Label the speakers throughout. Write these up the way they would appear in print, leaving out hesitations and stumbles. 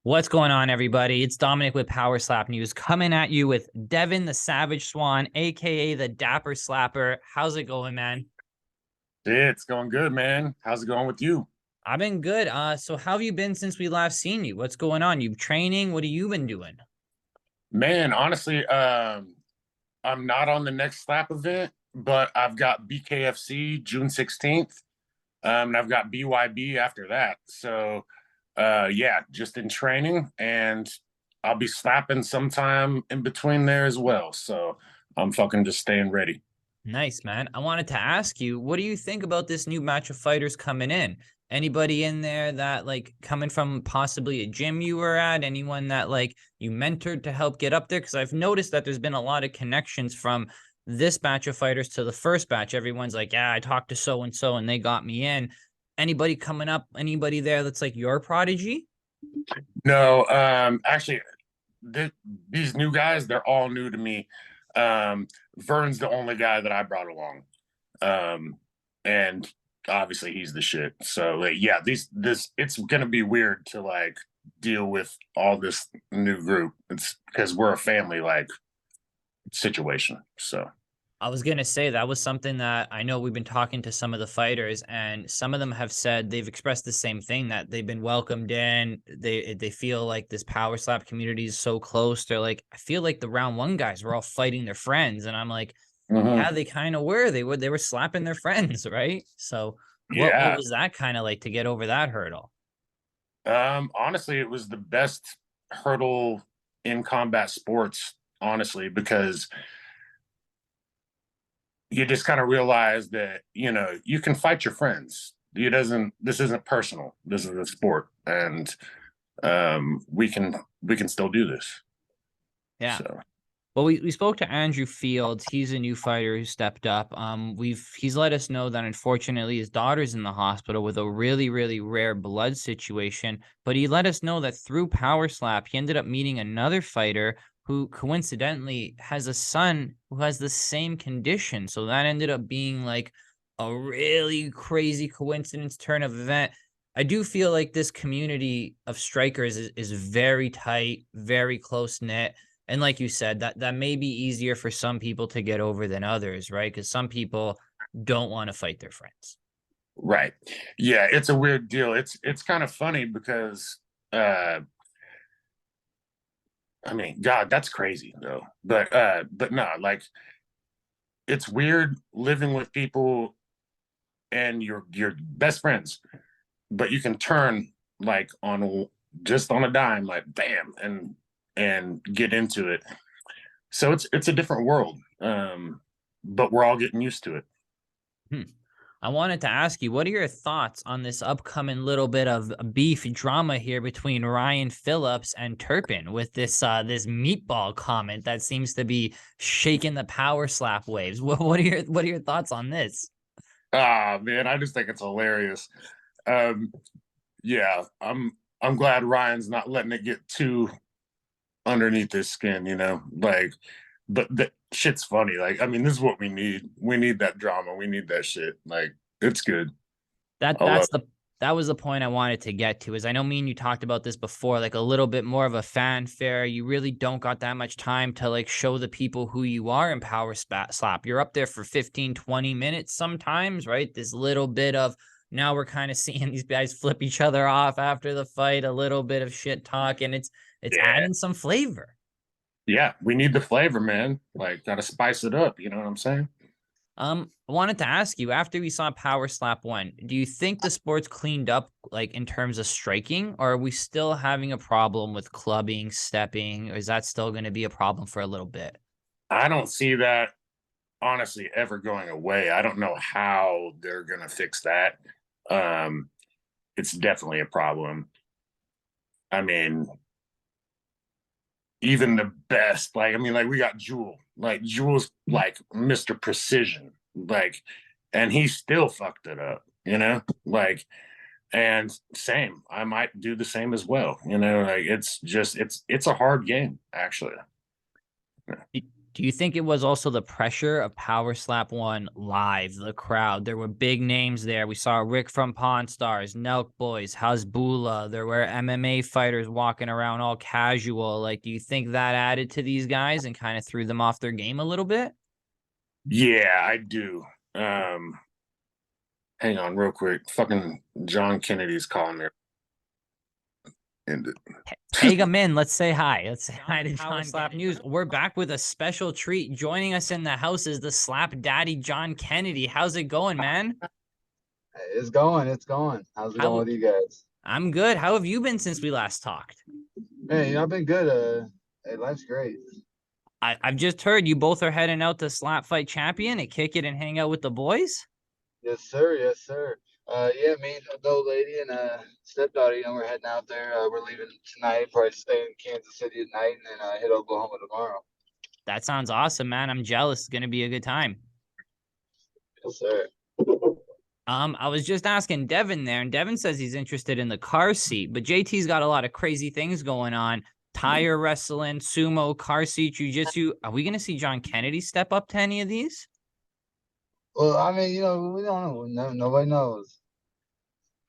Speaker 1: What's going on, everybody? It's Dominic with PowerSlap News coming at you with Devin the Savage Schwan, aka the Dapper Slapper. How's it going, man?
Speaker 2: It's going good, man. How's it going with you?
Speaker 1: I've been good. So how have you been since we last seen you? What's going on? You training? What have you been doing?
Speaker 2: Man, honestly, I'm not on the next slap event, but I've got BKFC June 16th. And I've got BYB after that. So yeah, just in training, and I'll be slapping sometime in between there as well. So I'm fucking just staying ready.
Speaker 1: Nice, man. I wanted to ask you, what do you think about this new batch of fighters coming in? Anybody in there that like coming from possibly a gym you were at? Anyone that like you mentored to help get up there? Because I've noticed that there's been a lot of connections from this batch of fighters to the first batch. Everyone's like, yeah, I talked to so and so and they got me in. Anybody coming up? Anybody there that's like your prodigy?
Speaker 2: No, actually, th these new guys, they're all new to me. Vern's the only guy that I brought along. And obviously he's the shit. So like, yeah, this it's gonna be weird to like deal with all this new group. It's because we're a family like situation. So
Speaker 1: I was gonna say that was something that I know we've been talking to some of the fighters, and some of them have said they've expressed the same thing that they've been welcomed in. They feel like this power slap community is so close. They're like, I feel like the round one guys were all fighting their friends, and I'm like,
Speaker 2: mhm.
Speaker 1: yeah, they kind of were. They were slapping their friends, right? So what
Speaker 2: Yeah.
Speaker 1: was that kind of like to get over that hurdle?
Speaker 2: Honestly, it was the best hurdle in combat sports, honestly, because you just kind of realize that you can fight your friends. It doesn't This isn't personal. This is a sport, and we can still do this.
Speaker 1: Yeah.
Speaker 2: So
Speaker 1: Well, we spoke to Andrew Fields. He's a new fighter who stepped up. He's let us know that unfortunately his daughter's in the hospital with a really, really rare blood situation. But he let us know that through Power Slap, he ended up meeting another fighter who coincidentally has a son who has the same condition. So that ended up being like a really crazy coincidence turn of event. I do feel like this community of strikers is very tight, very close knit, and like you said, that may be easier for some people to get over than others, right? Because some people don't want to fight their friends.
Speaker 2: right, yeah, it's a weird deal. It's kind of funny because uh, I mean, God, that's crazy though. But no, like it's weird living with people and you're best friends, but you can turn like just on a dime, like bam, and get into it. So it's a different world, but we're all getting used to it.
Speaker 1: Hmm. I wanted to ask you, what are your thoughts on this upcoming little bit of beef drama here between Ryan Phillips and Turpin with this meatball comment that seems to be shaking the power slap waves? What are your thoughts on this?
Speaker 2: Ah, man, I just think it's hilarious. Um, yeah, I'm glad Ryan's not letting it get too underneath his skin, like, but the shit's funny. Like, I mean, this is what we need. We need that drama. We need that shit. Like, it's good.
Speaker 1: That
Speaker 2: I love
Speaker 1: that's the that was the point I wanted to get to. Is I know me and you talked about this before, like a little bit more of a fanfare. You really don't got that much time to like show the people who you are in Power Slap. You're up there for 15, 20 minutes sometimes, right? This little bit of now we're kind of seeing these guys flip each other off after the fight, a little bit of shit talk, and it's
Speaker 2: Yeah.
Speaker 1: adding some flavor.
Speaker 2: Yeah, we need the flavor, man. Like, gotta spice it up. You know what I'm saying?
Speaker 1: I wanted to ask you after we saw Power Slap 1, do you think the sport's cleaned up like in terms of striking, or are we still having a problem with clubbing, stepping, or is that still going to be a problem for a little bit?
Speaker 2: I don't see that honestly ever going away. I don't know how they're gonna fix that. Um, it's definitely a problem. I mean, even the best, like, I mean, like we got Jewel, like Jewel's like Mr. Precision, like, and he still fucked it up, like, and same, I might do the same as well, like it's just it's a hard game, actually.
Speaker 1: Do you think it was also the pressure of PowerSlap 1 live, the crowd? There were big names there. We saw Rick from Pawn Stars, Nelk Boys, Hasbullah. There were MMA fighters walking around all casual. Like, do you think that added to these guys and kind of threw them off their game a little bit?
Speaker 2: Yeah, I do. Hang on real quick. Fucking Jon Kennedy's calling me. End it.
Speaker 1: Tag him in. Let's say hi. Let's say hi to Jon Slap News. We're back with a special treat. Joining us in the house is the Slap Daddy, Jon Kennedy. How's it going, man?
Speaker 3: It's going. It's going. How's it going with you guys?
Speaker 1: I'm good. How have you been since we last talked?
Speaker 3: Man, I've been good. Hey, life's great.
Speaker 1: I've just heard you both are heading out to Slap Fight Champion and kick it and hang out with the boys.
Speaker 3: Yes, sir. Yes, sir. Yeah, me and the old lady and stepdaughter, we're heading out there. We're leaving tonight. Probably stay in Kansas City at night and then hit Oklahoma tomorrow.
Speaker 1: That sounds awesome, man. I'm jealous. It's gonna be a good time.
Speaker 3: Yes, sir.
Speaker 1: I was just asking Devin there, and Devin says he's interested in the car seat, but JT's got a lot of crazy things going on. Tire wrestling, sumo, car seat, jiu-jitsu. Are we going to see Jon Kennedy step up to any of these?
Speaker 3: Well, I mean, we don't know. Nobody knows.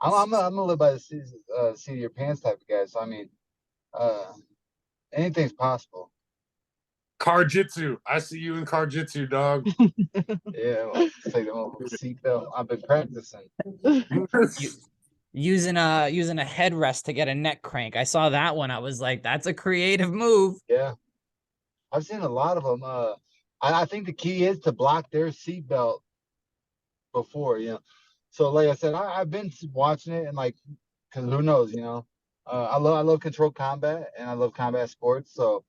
Speaker 3: I'm gonna live by the seat of your pants type of guy. So I mean, anything's possible.
Speaker 2: Car jitsu. I see you in car jitsu, dog.
Speaker 3: Yeah, well, take the seatbelt. I've been practicing.
Speaker 1: Using a headrest to get a neck crank. I saw that one. I was like, that's a creative move.
Speaker 3: Yeah, I've seen a lot of them. I think the key is to block their seatbelt before, So like I said, I've been watching it and like, cause who knows, I love controlled combat and I love combat sports. So,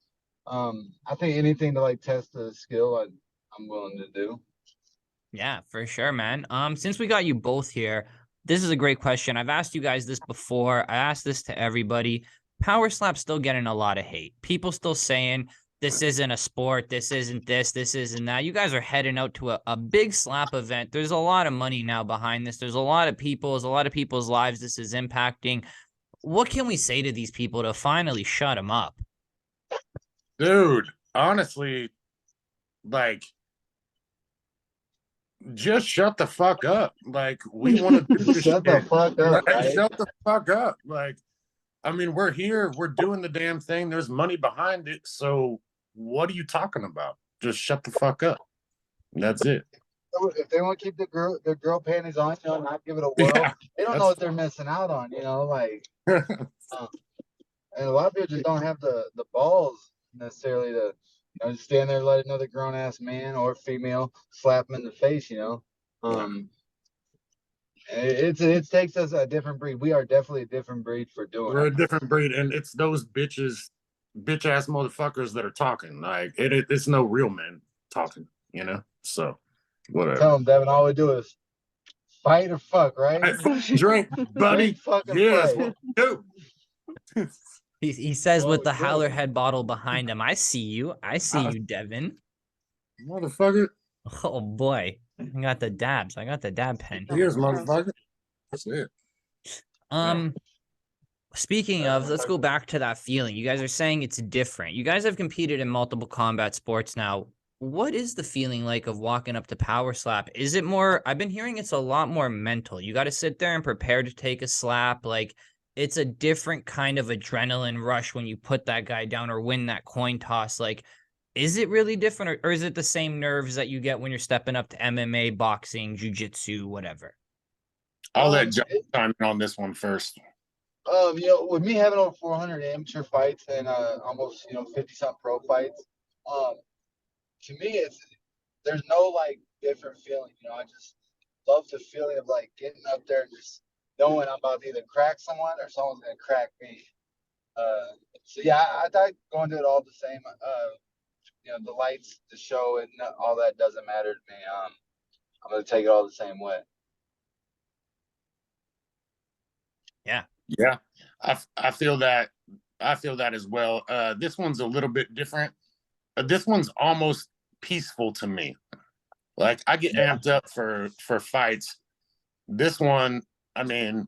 Speaker 3: I think anything to like test the skill, I'm willing to do.
Speaker 1: Yeah, for sure, man. Since we got you both here, this is a great question. I've asked you guys this before. I asked this to everybody. PowerSlap's still getting a lot of hate. People still saying this isn't a sport. This isn't this. This isn't that. You guys are heading out to a big slap event. There's a lot of money now behind this. There's a lot of people. There's a lot of people's lives this is impacting. What can we say to these people to finally shut them up?
Speaker 2: Dude, honestly, like, just shut the fuck up. Like, we want to do this
Speaker 3: Shut the fuck up.
Speaker 2: Like,
Speaker 3: right?
Speaker 2: shut the fuck up. Like, I mean, we're here, we're doing the damn thing. There's money behind it. So what are you talking about? Just shut the fuck up. That's it.
Speaker 3: If they want to keep their girl panties on, not give it a whirl,
Speaker 2: Yeah,
Speaker 3: they don't know what they're missing out on, like. And a lot of people just don't have the balls necessarily to, just stand there and let another grown ass man or female slap them in the face. It takes us a different breed. We are definitely a different breed for doing
Speaker 2: We're
Speaker 3: it.
Speaker 2: a different breed, and it's those bitch ass motherfuckers that are talking. Like, it's no real men talking, So whatever.
Speaker 3: Tell them, Devin, all we do is fight or fuck, right?
Speaker 2: Drink, buddy.
Speaker 3: Fucking
Speaker 2: Yes,
Speaker 3: fight.
Speaker 2: do.
Speaker 1: He says with the howler head bottle behind him. I see you. I see you, Devin.
Speaker 2: Motherfucker.
Speaker 1: Oh boy. I got the dabs. I got the dab pen.
Speaker 2: Here's motherfucker. That's it.
Speaker 1: Speaking of, let's go back to that feeling. You guys are saying it's different. You guys have competed in multiple combat sports now. What is the feeling like of walking up to PowerSlap? Is it more, I've been hearing it's a lot more mental. You got to sit there and prepare to take a slap. Like, it's a different kind of adrenaline rush when you put that guy down or win that coin toss. Like, is it really different, or is it the same nerves that you get when you're stepping up to MMA, boxing, jiu-jitsu, whatever?
Speaker 2: I'll let John chime in on this one first.
Speaker 3: With me having over 400 amateur fights and almost 50-something pro fights, to me there's no like different feeling. I just love the feeling of like getting up there and just knowing I'm about to either crack someone or someone's gonna crack me. So yeah, I thought going to it all the same. The lights, the show, and all that doesn't matter to me. I'm gonna take it all the same way.
Speaker 2: Yeah, I feel that. I feel that as well. This one's a little bit different. This one's almost peaceful to me. Like, I get amped up for fights. This one, I mean,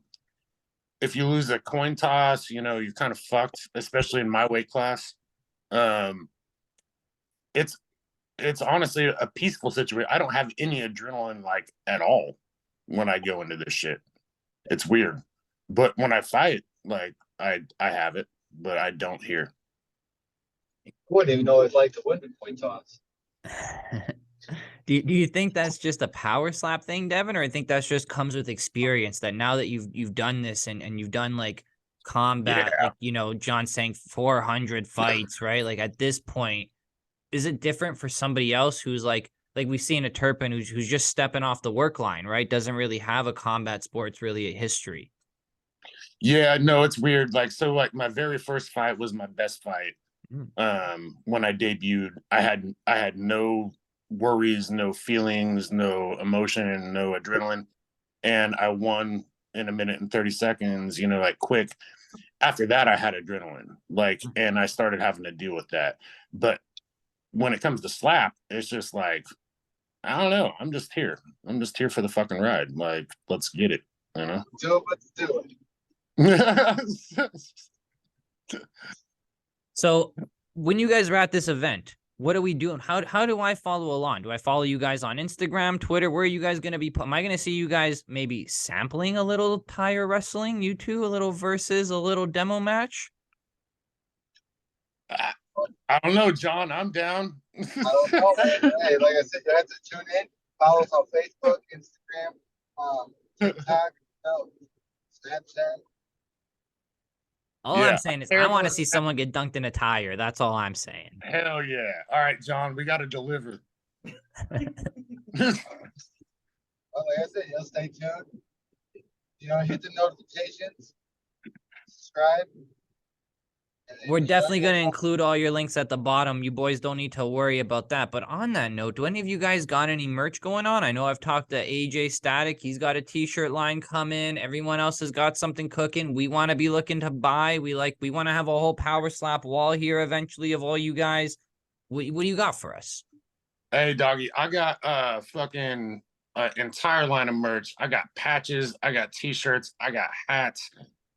Speaker 2: if you lose a coin toss, you're kind of fucked, especially in my weight class. it's honestly a peaceful situation. I don't have any adrenaline like at all when I go into this shit. It's weird. But when I fight, like I have it, but I don't here.
Speaker 3: Wouldn't even know what it's like to win the coin toss.
Speaker 1: Do you think that's just a power slap thing, Devin, or I think that's just comes with experience that now that you've done this and you've done like combat,
Speaker 2: Yeah.
Speaker 1: like, you know, John saying 400 fights, right? Like at this point, is it different for somebody else who's like we've seen a Turpin who's just stepping off the work line, right? Doesn't really have a combat sports really a history.
Speaker 2: Yeah, no, it's weird. Like, so like my very first fight was my best fight. When I debuted, I had no worries, no feelings, no emotion, no adrenaline. And I won in a minute and 30 seconds, you know, like quick. After that, I had adrenaline, like, and I started having to deal with that. But when it comes to slap, it's just like, I don't know. I'm just here. I'm just here for the fucking ride. Like, let's get it, you know?
Speaker 3: Do it, let's do it.
Speaker 1: So when you guys were at this event, what are we doing? How do I follow along? Do I follow you guys on Instagram, Twitter? Where are you guys going to be? Am I going to see you guys maybe sampling a little tire wrestling? You two, a little versus, a little demo match?
Speaker 2: I don't know, John. I'm down.
Speaker 3: I don't know, man. Hey, like I said, you have to tune in. Follow us on Facebook, Instagram, TikTok, Snapchat.
Speaker 1: All
Speaker 2: Yeah.
Speaker 1: I'm saying is I want to see someone get dunked in a tire. That's all I'm saying.
Speaker 2: Hell yeah. All right, John, we got to deliver.
Speaker 3: Well, like I said, stay tuned. You know, hit the notifications, subscribe.
Speaker 1: We're definitely going to include all your links at the bottom. You boys don't need to worry about that. But on that note, do any of you guys got any merch going on? I know I've talked to AJ Static. He's got a t-shirt line coming. Everyone else has got something cooking. We want to be looking to buy. We want to have a whole power slap wall here eventually of all you guys. What do you got for us?
Speaker 2: Hey, doggy, I got fucking entire line of merch. I got patches. I got t-shirts. I got hats.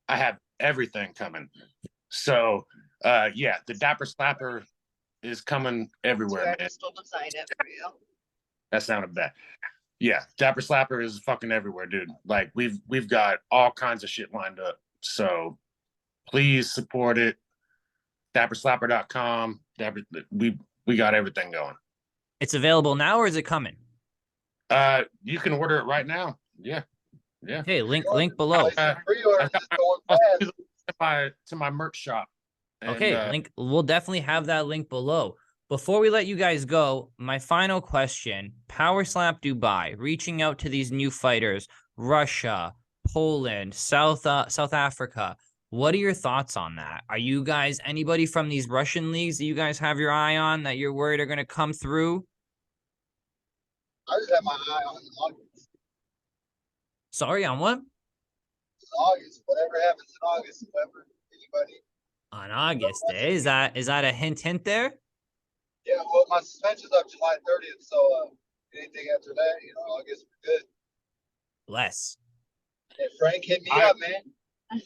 Speaker 2: I have everything coming. So, yeah, the Dapper Slapper is coming everywhere, man.
Speaker 4: Still beside it for you.
Speaker 2: That sounded bad. Yeah, Dapper Slapper is fucking everywhere, dude. Like we've got all kinds of shit lined up. So please support it. Dapperslapper.com. We got everything going.
Speaker 1: It's available now, or is it coming?
Speaker 2: You can order it right now. Yeah. Yeah.
Speaker 1: Hey, link below.
Speaker 3: Pre-order is going fast.
Speaker 2: To my merch shop. And,
Speaker 1: okay, link. We'll definitely have that link below. Before we let you guys go, my final question: PowerSlap Dubai, reaching out to these new fighters, Russia, Poland, South Africa. What are your thoughts on that? Are you guys anybody from these Russian leagues that you guys have your eye on that you're worried are going to come through?
Speaker 3: I just have my eye on August.
Speaker 1: Sorry, on what?
Speaker 3: August. Whatever happens in August, whoever, anybody.
Speaker 1: On August, is that a hint there?
Speaker 3: Yeah, well, my suspension's up July 30th, so anything after that, you know, I guess we're good.
Speaker 1: Bless.
Speaker 3: Hey, Frank, hit me up, man.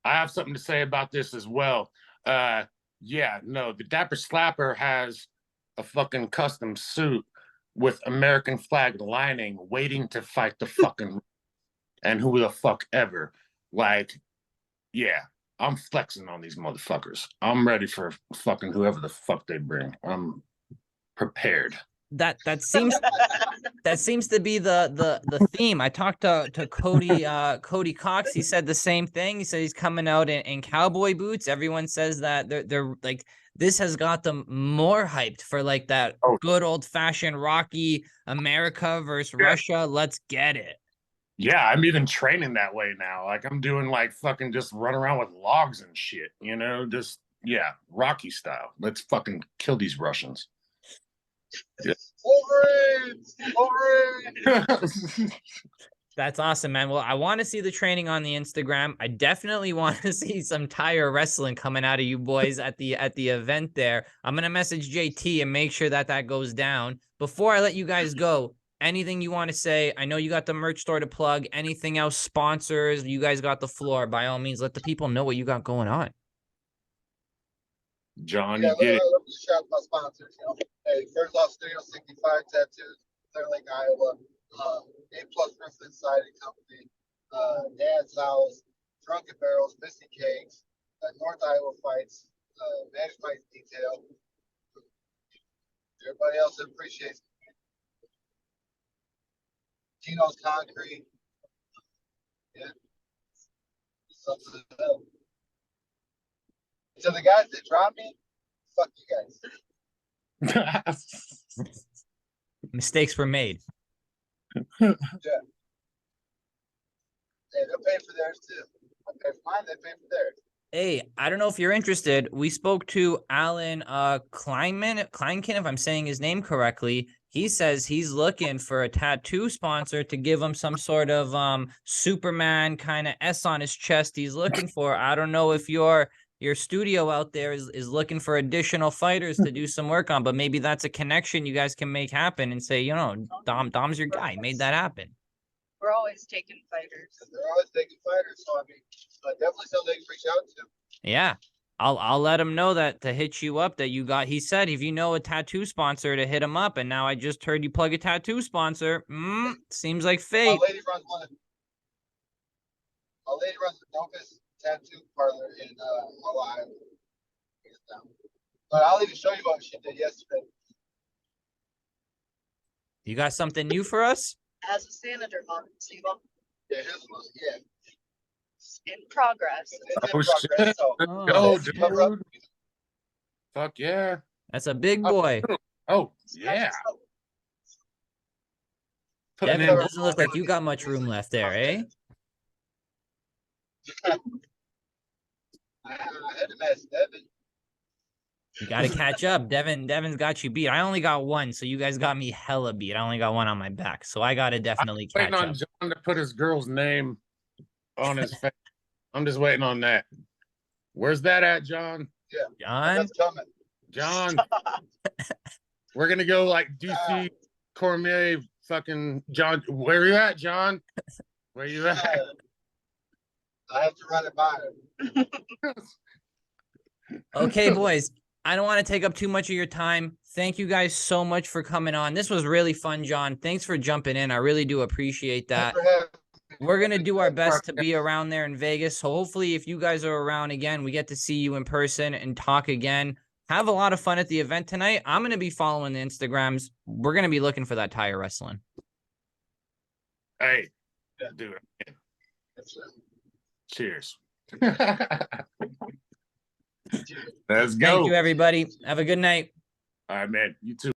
Speaker 2: I have something to say about this as well. Yeah, no, the Dapper Slapper has a fucking custom suit with American flag lining waiting to fight the fucking and who the fuck ever. Like, yeah, I'm flexing on these motherfuckers. I'm ready for fucking whoever the fuck they bring. I'm prepared.
Speaker 1: That seems to be the theme. I talked to Cody Cox. He said the same thing. He said he's coming out in cowboy boots. Everyone says that they're like, this has got them more hyped for like that good old fashioned Rocky America versus Russia. Let's get it.
Speaker 2: Yeah, I'm even training that way now. Like I'm doing like fucking just run around with logs and shit, you know, just yeah, Rocky style. Let's fucking kill these Russians. Yeah.
Speaker 3: Wolverine!
Speaker 1: That's awesome, man. Well, I want to see the training on the Instagram. I definitely want to see some tire wrestling coming out of you boys at the event there. I'm going to message JT and make sure that goes down. Before I let you guys go, anything you want to say? I know you got the merch store to plug. Anything else? Sponsors? You guys got the floor. By all means, let the people know what you got going on.
Speaker 2: John,
Speaker 3: Yeah,
Speaker 2: you get it.
Speaker 3: let me shout out my sponsors. You know, hey, first off, Studio 65 Tattoos, Clear Lake, Iowa. A Plus Roofing Siding Company, Dad's House, Drunken Barrels, Missy Cakes, North Iowa Fights, Managed Fights Detail. Everybody else appreciates Tino's Concrete. Yeah. Something else. To the guys that dropped me, fuck you guys.
Speaker 1: Mistakes were made.
Speaker 3: Yeah. Hey, they'll pay for theirs too. I pay for mine, they pay for theirs.
Speaker 1: Hey, I don't know if you're interested. We spoke to Alan Kleinkin, if I'm saying his name correctly. He says he's looking for a tattoo sponsor to give him some sort of Superman kind of S on his chest he's looking for. I don't know if your studio out there is looking for additional fighters to do some work on, but maybe that's a connection you guys can make happen and say, you know, Dom's your guy, made that happen.
Speaker 4: We're always taking fighters.
Speaker 3: They're always taking fighters, so I mean, definitely something they can reach out to.
Speaker 1: Yeah. I'll let him know that to hit you up that you got. He said if you know a tattoo sponsor to hit him up, and now I just heard you plug a tattoo sponsor. Seems like fate.
Speaker 3: My lady runs the dopest tattoo parlor in Ohio. But I'll even show you what she did yesterday.
Speaker 1: You got something new for us?
Speaker 4: As a senator, see them
Speaker 3: Yeah, his was
Speaker 4: in progress.
Speaker 3: It's
Speaker 2: Oh,
Speaker 3: in
Speaker 2: shit.
Speaker 3: progress, so
Speaker 2: Let's
Speaker 1: Oh,
Speaker 2: go,
Speaker 3: let's cover up.
Speaker 2: dude. Fuck yeah.
Speaker 1: That's a big boy.
Speaker 2: Oh, yeah. Putting
Speaker 1: Devin,
Speaker 2: in-
Speaker 1: doesn't look like you got much room left there, eh?
Speaker 3: I had to match Devin.
Speaker 1: You got to catch up. Devin's got you beat. I only got one, so you guys got me hella beat. I only got one on my back, so I got to definitely catch
Speaker 2: waiting on
Speaker 1: up.
Speaker 2: John to put his girl's name on his face. I'm just waiting on that. Where's that at, John?
Speaker 1: John?
Speaker 3: That's coming.
Speaker 2: John, we're gonna go like DC Cormier, fucking John. Where you at, John? Where you at?
Speaker 3: I have to run it by him.
Speaker 1: Okay, boys. I don't want to take up too much of your time. Thank you guys so much for coming on. This was really fun, John. Thanks for jumping in. I really do appreciate that. We're going to do our best to be around there in Vegas. So hopefully if you guys are around again, we get to see you in person and talk again. Have a lot of fun at the event tonight. I'm going to be following the Instagrams. We're going to be looking for that tire wrestling.
Speaker 2: Hey, do it. Cheers. Let's go.
Speaker 1: Thank you, everybody. Have a good night.
Speaker 2: All right, man. You too.